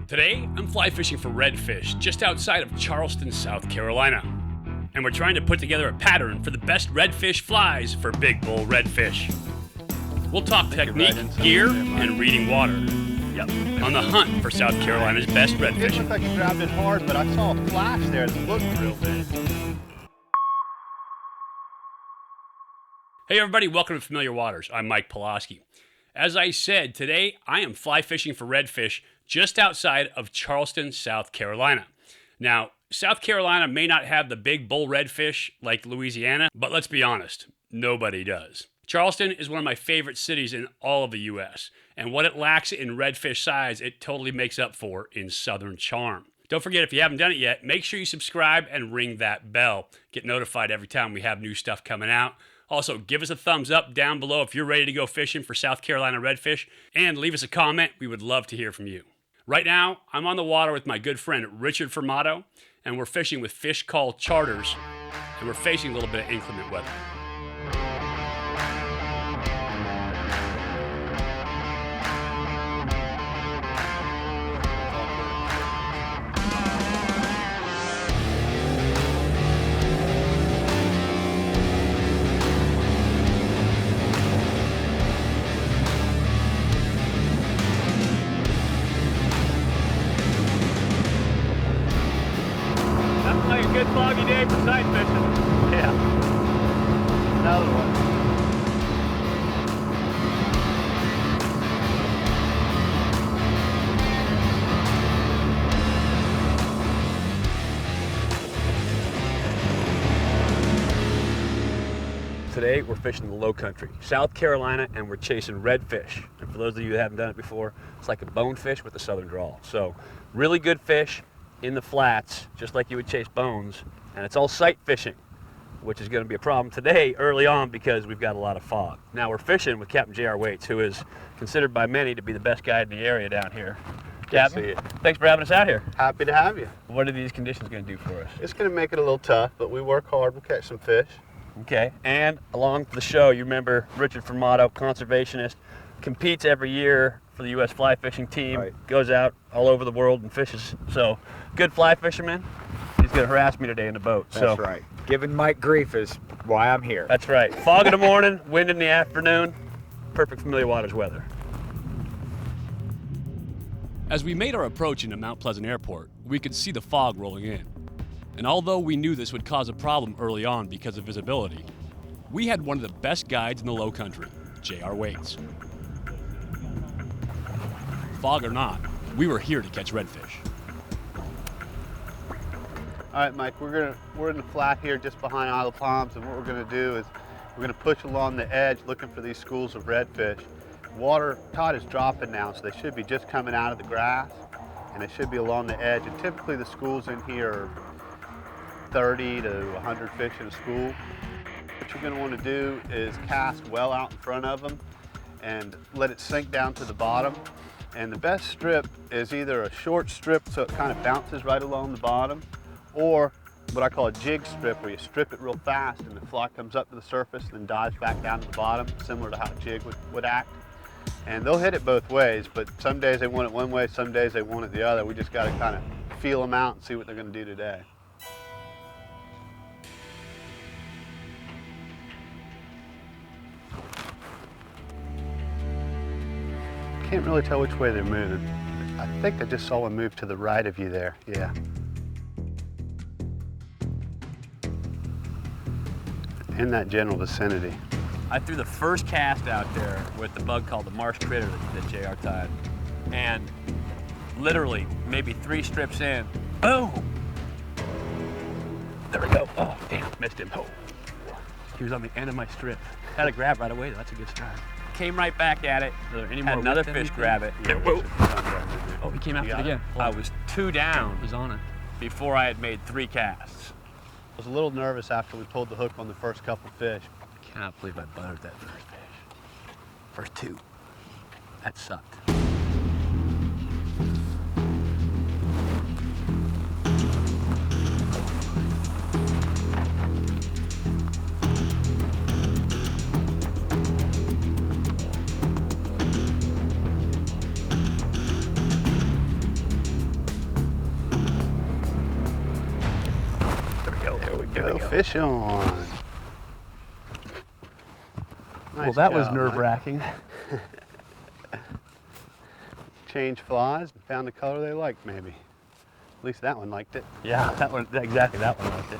Today, I'm fly fishing for redfish just outside of Charleston, South Carolina. And we're trying to put together a pattern for the best redfish flies for big bull redfish. We'll talk technique, gear, and reading water. Yep. On the hunt for South Carolina's best redfish. It looked like he grabbed it hard, but I saw a flash there that looked real big. Hey everybody, welcome to Familiar Waters. I'm Mike Pulaski. As I said, today I am fly fishing for redfish just outside of Charleston, South Carolina. Now, South Carolina may not have the big bull redfish like Louisiana, but let's be honest, nobody does. Charleston is one of my favorite cities in all of the U.S., and what it lacks in redfish size, it totally makes up for in southern charm. Don't forget, if you haven't done it yet, make sure you subscribe and ring that bell. Get notified every time we have new stuff coming out. Also, give us a thumbs up down below if you're ready to go fishing for South Carolina redfish, and leave us a comment. We would love to hear from you. Right now, I'm on the water with my good friend Richard Fermato, and we're fishing with fish called charters, and we're facing a little bit of inclement weather. Good foggy day for sight fishing. Yeah. Another one. Today we're fishing the low country, South Carolina, and we're chasing redfish. And for those of you that haven't done it before, it's like a bonefish with a southern drawl. So really good fish in the flats, just like you would chase bones, and it's all sight fishing, which is going to be a problem today early on because we've got a lot of fog. Now we're fishing with Captain J.R. Waits, who is considered by many to be the best guide in the area down here. Captain, thanks for having us out here. Happy to have you. What are these conditions going to do for us? It's going to make it a little tough, but we work hard. We'll catch some fish. Okay, and along the show, you remember Richard Fermato, conservationist, competes every year for the U.S. fly fishing team, right. Goes out all over the world and fishes. So, good fly fisherman. He's going to harass me today in the boat. That's right. Giving Mike grief is why I'm here. That's right. Fog in the morning, wind in the afternoon, perfect Familiar Waters weather. As we made our approach into Mount Pleasant Airport, we could see the fog rolling in. And although we knew this would cause a problem early on because of visibility, we had one of the best guides in the low country, J.R. Waits. Fog or not, we were here to catch redfish. All right, Mike, we're in the flat here just behind Isla Palms, and what we're going to do is we're going to push along the edge looking for these schools of redfish. Tide is dropping now, so they should be just coming out of the grass, and they should be along the edge. And typically the schools in here are 30 to 100 fish in a school. What you're going to want to do is cast well out in front of them and let it sink down to the bottom. And the best strip is either a short strip so it kind of bounces right along the bottom, or what I call a jig strip, where you strip it real fast and the fly comes up to the surface and then dives back down to the bottom, similar to how a jig would act. And they'll hit it both ways, but some days they want it one way, some days they want it the other. We just got to kind of feel them out and see what they're going to do today. Can't really tell which way they're moving. I think I just saw one move to the right of you there, yeah. In that general vicinity. I threw the first cast out there with the bug called the marsh critter that JR tied. And literally, maybe 3 strips in, boom! There we go. Oh, damn, missed him. Oh. He was on the end of my strip. Had to grab right away, that's a good start. Came right back at it. Had another fish grab it. Yeah, oh, he came after it again. I was 2 down. He was on it. Before I had made 3 casts. I was a little nervous after we pulled the hook on the first couple fish. I cannot believe I buttered that first fish. First 2. That sucked. Fish on. Well, that was job, nerve-wracking. Change flies and found the color they liked, maybe. At least that one liked it. Yeah, that one, exactly, that one liked it.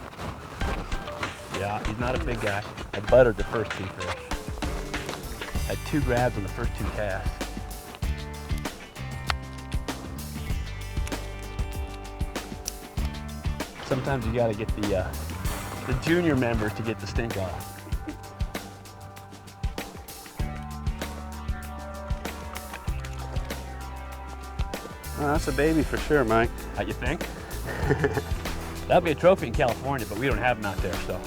Yeah, he's not a big guy. I buttered the first 2 fish. Had 2 grabs on the first 2 casts. Sometimes you gotta get the junior members to get the stink off. Oh, that's a baby for sure, Mike. How you think? That'd be a trophy in California, but we don't have them out there, so.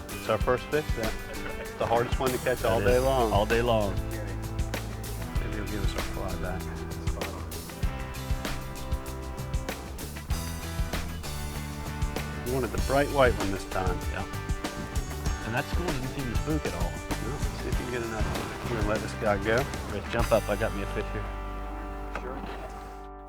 It's our first fish then. That's right. It's the hardest one to catch all day long. All day long. Maybe he'll give us our fly back. We wanted the bright white one this time. Yeah. And that school doesn't seem to spook at all. No, let's see if you can get enough of it. We're gonna let this guy go. Rich, jump up, I got me a fish here.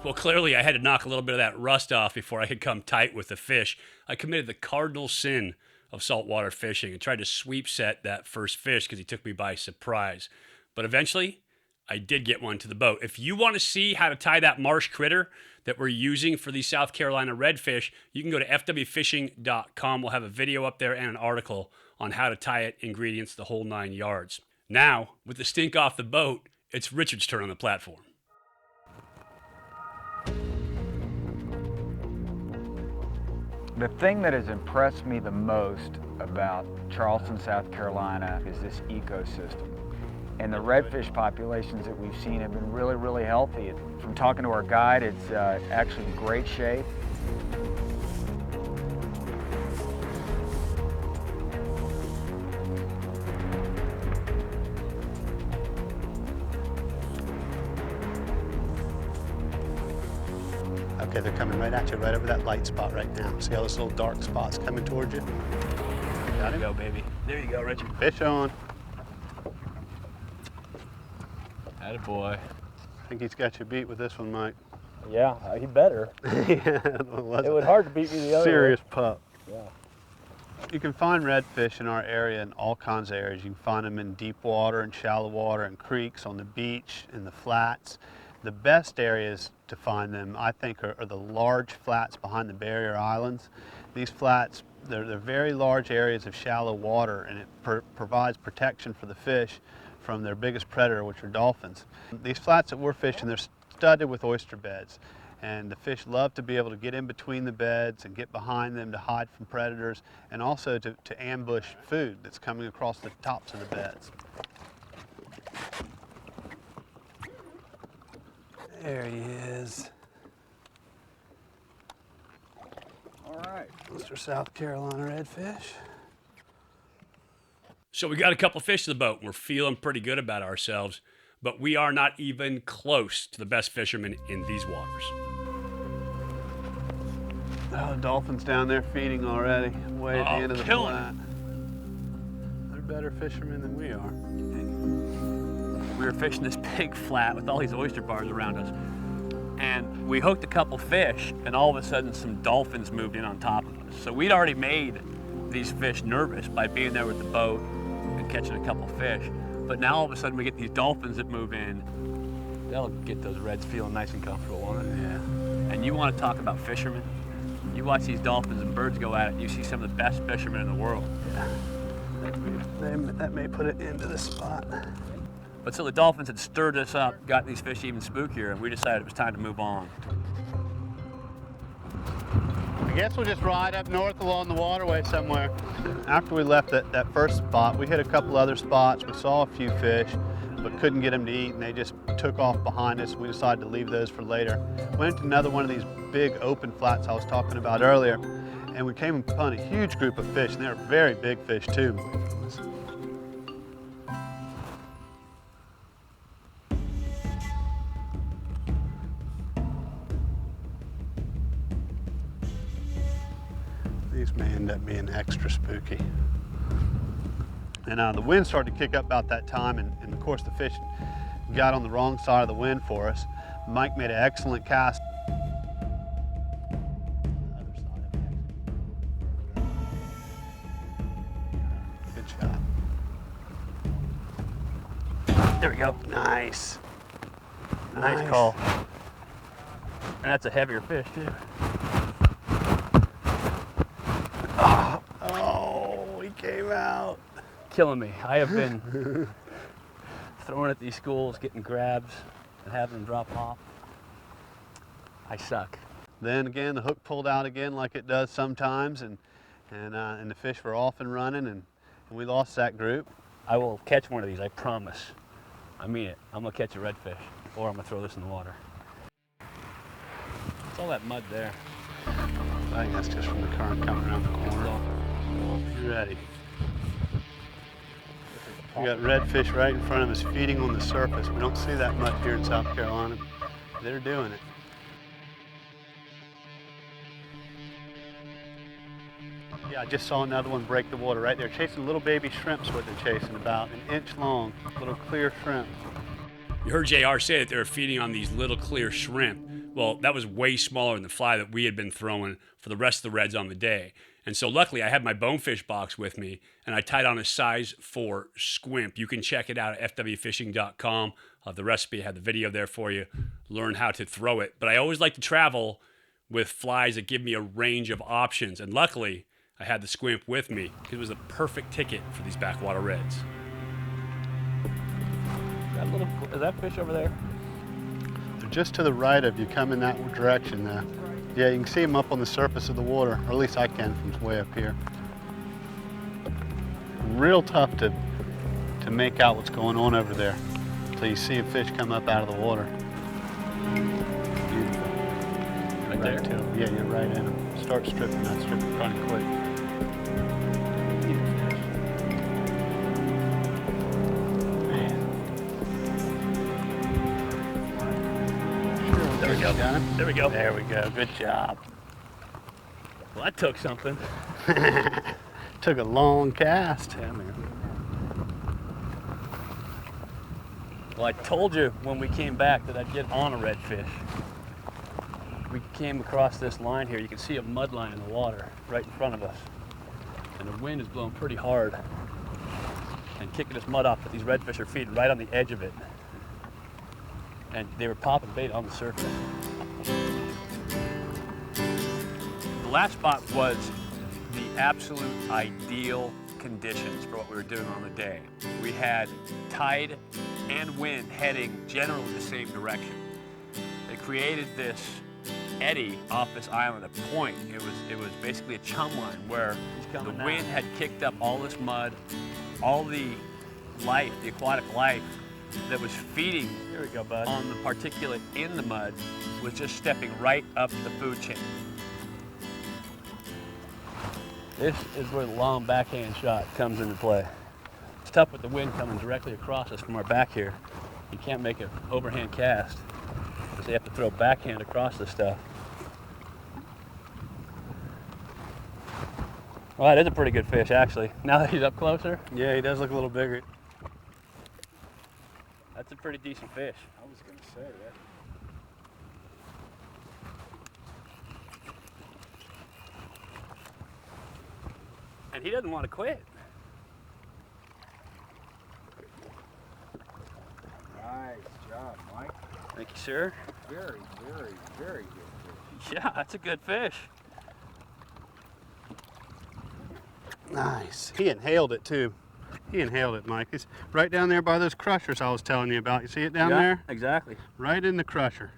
Well, clearly I had to knock a little bit of that rust off before I could come tight with the fish. I committed the cardinal sin of saltwater fishing and tried to sweep set that first fish because he took me by surprise. But eventually, I did get one to the boat. If you want to see how to tie that marsh critter that we're using for these South Carolina redfish, you can go to fwfishing.com. We'll have a video up there and an article on how to tie it, ingredients, the whole 9 yards. Now, with the stink off the boat, it's Richard's turn on the platform. The thing that has impressed me the most about Charleston, South Carolina is this ecosystem. And the redfish populations that we've seen have been really, really healthy. From talking to our guide, it's actually in great shape. Okay, they're coming right at you, right over that light spot right now. See all those little dark spots coming towards you? Got to go, baby. There you go, Richard. Fish on. Attaboy. I think he's got you beat with this one, Mike. Yeah, he better. Yeah, It would hard to beat me the other serious way. pup. Yeah. You can find redfish in our area in all kinds of areas. You can find them in deep water and shallow water and creeks, on the beach, in the flats. The best areas to find them, I think, are the large flats behind the barrier islands. These flats, they're very large areas of shallow water, and it provides protection for the fish from their biggest predator, which are dolphins. These flats that we're fishing, they're studded with oyster beds, and the fish love to be able to get in between the beds and get behind them to hide from predators, and also to ambush food that's coming across the tops of the beds. There he is. All right, Mr. South Carolina redfish. So we got a couple fish to the boat. We're feeling pretty good about ourselves, but we are not even close to the best fishermen in these waters. Oh, dolphins down there feeding already, way at the end of the killing flat. They're better fishermen than we are. We were fishing this big flat with all these oyster bars around us. And we hooked a couple fish, and all of a sudden some dolphins moved in on top of us. So we'd already made these fish nervous by being there with the boat and catching a couple fish. But now all of a sudden we get these dolphins that move in. That'll get those reds feeling nice and comfortable, won't it? Yeah. And you want to talk about fishermen? You watch these dolphins and birds go at it, you see some of the best fishermen in the world. Yeah. That may put it into the spot. But so the dolphins had stirred us up, got these fish even spookier, and we decided it was time to move on. I guess we'll just ride up north along the waterway somewhere. After we left that first spot, we hit a couple other spots. We saw a few fish, but couldn't get them to eat, and they just took off behind us. We decided to leave those for later. Went to another one of these big open flats I was talking about earlier, and we came upon a huge group of fish, and they were very big fish too. These may end up being extra spooky. And the wind started to kick up about that time, and of course the fish got on the wrong side of the wind for us. Mike made an excellent cast. There we go. Nice. Nice call. And that's a heavier fish too. Oh, he came out. Killing me. I have been throwing at these schools, getting grabs, and having them drop off. I suck. Then again, the hook pulled out again like it does sometimes, and the fish were off and running, and we lost that group. I will catch one of these, I promise. I mean it. I'm gonna catch a redfish, or I'm gonna throw this in the water. What's all that mud there? I think that's just from the current coming around the corner. Be ready. We got redfish right in front of us feeding on the surface. We don't see that much here in South Carolina. They're doing it. Yeah, I just saw another one break the water right there. Chasing little baby shrimps, what they're chasing, about an inch long, little clear shrimp. You heard JR say that they were feeding on these little clear shrimp. Well, that was way smaller than the fly that we had been throwing for the rest of the reds on the day. And so luckily I had my bonefish box with me, and I tied on a size 4 squimp. You can check it out at fwfishing.com. I'll have the recipe, I have the video there for you. Learn how to throw it. But I always like to travel with flies that give me a range of options. And luckily, I had the squimp with me because it was a perfect ticket for these backwater reds. Is that fish over there? They're just to the right of you, coming that direction there. Yeah, you can see them up on the surface of the water, or at least I can from way up here. Real tough to make out what's going on over there until you see a fish come up out of the water. Beautiful. Right there? To them. Yeah, you're right in them. Start stripping that, strip it pretty quick. There we go. Got him? There we go. There we go. Good job. Well, that took something. Took a long cast. Yeah, man. Well, I told you when we came back that I'd get on a redfish. We came across this line here. You can see a mud line in the water right in front of us. And the wind is blowing pretty hard and kicking this mud off, but these redfish are feeding right on the edge of it. And they were popping bait on the surface. The last spot was the absolute ideal conditions for what we were doing on the day. We had tide and wind heading generally the same direction. It created this eddy off this island, a point. It was basically a chum line where the wind had kicked up all this mud, all the life, the aquatic life that was feeding Here we go, bud. on the particulate in the mud was just stepping right up the food chain. This is where the long backhand shot comes into play. It's tough with the wind coming directly across us from our back here. You can't make an overhand cast because you have to throw backhand across this stuff. Well, that is a pretty good fish, actually. Now that he's up closer, Yeah, he does look a little bigger. that's a pretty decent fish. I was going to say that. And he doesn't want to quit. Nice job, Mike. Thank you, sir. Very, very, very good fish. Yeah, that's a good fish. Nice. He inhaled it too. He inhaled it, Mike. It's right down there by those crushers I was telling you about. You see it down Yeah, there? exactly. Right in the crusher.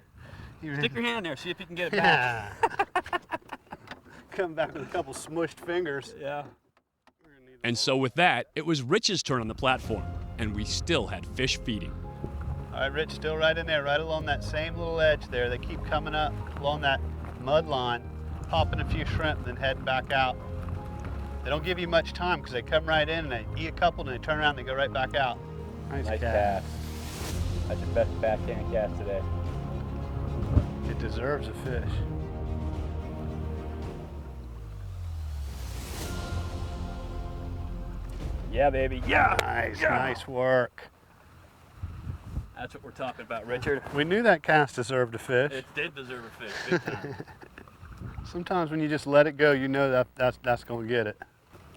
Stick your hand there, see if you can get it back. Yeah. Come back with a couple smushed fingers. Yeah. And so with that, it was Rich's turn on the platform, and we still had fish feeding. All right, Rich, still right in there, right along that same little edge there. They keep coming up along that mud line, popping a few shrimp, then heading back out. They don't give you much time because they come right in and they eat a couple and they turn around and they go right back out. Nice cast. That's your best backhand cast today. It deserves a fish. Yeah, baby. Yeah. Nice, Yeah. nice work. That's what we're talking about, Richard. We knew that cast deserved a fish. It did deserve a fish, big time. Sometimes when you just let it go, you know that's going to get it.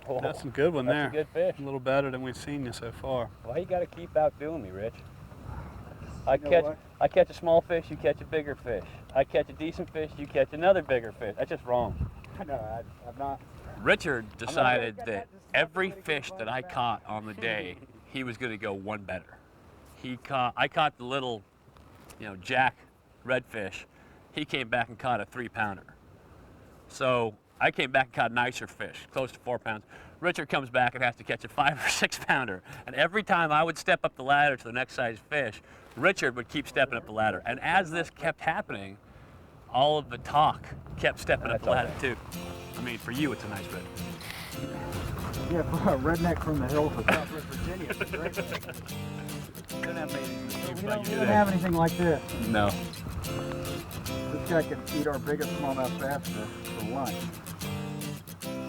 Oh, That's a good one there. That's a good fish. A little better than we've seen you so far. Why you got to keep outdoing me, Rich? I catch a small fish, you catch a bigger fish. I catch a decent fish, you catch another bigger fish. That's just wrong. No, I'm not. Richard decided that every fish that I caught on the day, he was going to go one better. I caught the little, jack redfish. He came back and caught a 3-pounder. So I came back and caught nicer fish, close to 4 pounds. Richard comes back and has to catch a 5 or 6 pounder. And every time I would step up the ladder to the next size fish, Richard would keep stepping up the ladder. And as this kept happening, all of the talk kept stepping up the ladder too. I mean, for you, it's a nice red. Yeah, for a redneck from the hills of Southwest Virginia, it's a great thing. We don't have anything like this. No. This guy can eat our biggest smallmouth bass for lunch.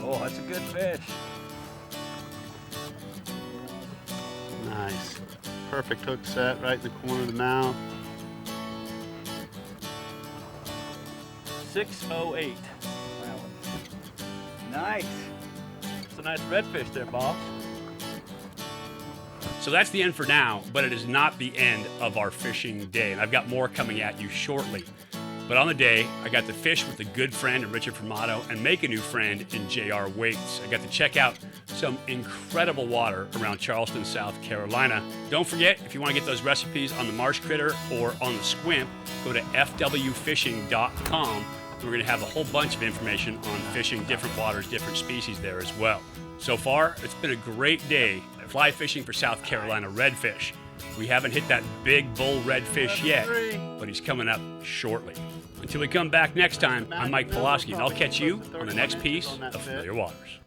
Oh, that's a good fish. Nice. Perfect hook set right in the corner of the mouth. 608. Nice. It's a nice redfish there, boss. So that's the end for now, but it is not the end of our fishing day. And I've got more coming at you shortly. But on the day, I got to fish with a good friend in Richard Formato and make a new friend in J.R. Waits. I got to check out some incredible water around Charleston, South Carolina. Don't forget, if you want to get those recipes on the marsh critter or on the squimp, go to fwfishing.com. We're going to have a whole bunch of information on fishing different waters, different species there as well. So far, it's been a great day fly fishing for South Carolina redfish. We haven't hit that big bull redfish yet, but he's coming up shortly. Until we come back next time, I'm Mike Pulaski, and I'll catch you on the next piece of Familiar Waters.